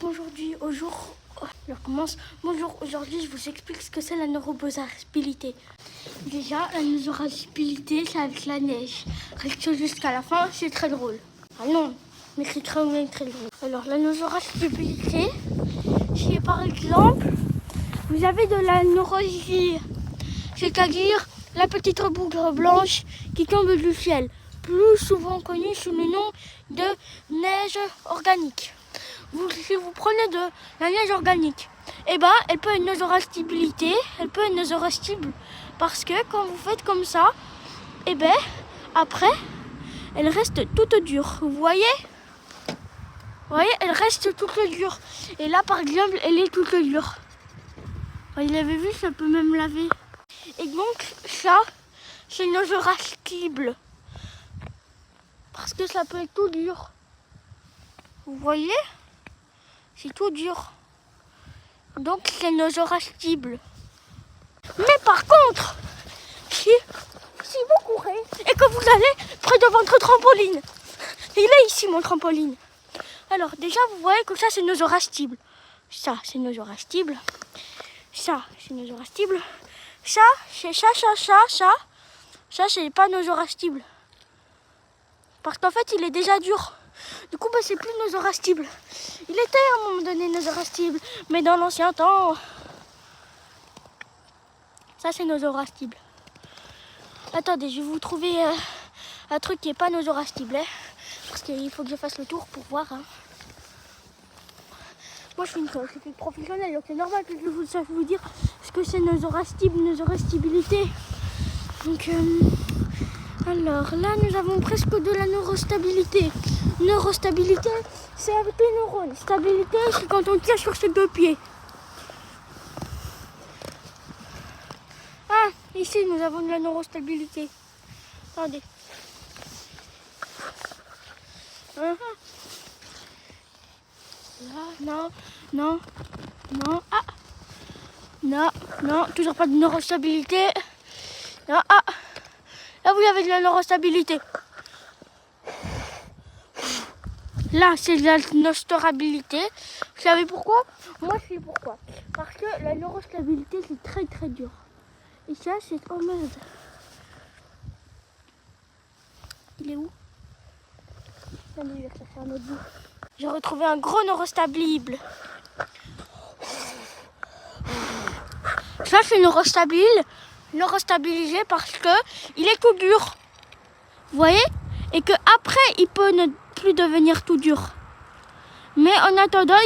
Aujourd'hui, je vous explique ce que c'est la neuroborosabilité. Déjà, la neuroborosabilité, c'est avec la neige. Restez jusqu'à la fin, c'est très drôle. Ah non, mais c'est très drôle. Alors, la neuroborosabilité, si par exemple, vous avez de la neurologie, c'est-à-dire la petite bougre blanche qui tombe du ciel, plus souvent connue sous le nom de neige organique. Si vous prenez de la neige organique, eh ben, elle peut être neuroborosabilité, parce que quand vous faites comme ça, eh ben, après, elle reste toute dure. Vous voyez, elle reste toute dure. Et là, par exemple, elle est toute dure. Vous l'avez vu, ça peut même laver. Et donc, ça, c'est neuroborosable. Parce que ça peut être tout dur. Vous voyez? C'est tout dur. Donc, c'est neuroborosable. Mais par contre, si vous courez et que vous allez près de votre trampoline, il est ici mon trampoline. Alors déjà, vous voyez que ça, c'est neuroborosable. Ça, c'est neuroborosable. Ça, c'est neuroborosable. Ça, c'est ça, c'est pas neuroborosable. Parce qu'en fait, il est déjà dur. Du coup, c'est plus neuroborosable. Il était à un moment donné neuroborosable, mais dans l'ancien temps, ça, c'est neuroborosable. Attendez, je vais vous trouver un truc qui n'est pas neuroborosable. Parce qu'il faut que je fasse le tour pour voir. Moi, je suis une professionnelle, donc c'est normal que je sache vous dire ce que c'est neuroborosabilité. Donc, alors là, nous avons presque de la neurostabilité. Neurostabilité, c'est avec les neurones. Stabilité, c'est quand on tient sur ses deux pieds. Ah, ici, nous avons de la neurostabilité. Attendez. Là, non. Ah, non, toujours pas de neurostabilité. Non, ah, là, vous avez de la neurostabilité. Là, c'est de la neurostabilité. Vous savez pourquoi? Moi, je sais pourquoi. Parce que la neurostabilité, c'est très dur. Et ça, c'est... Oh merde. Il est où? Allez, je vais chercher un autre bout. J'ai retrouvé un gros neurostable. Ça, c'est neurostabilisé parce que il est tout dur. Vous voyez? Et que après, il peut ne plus devenir tout dur. Mais en attendant,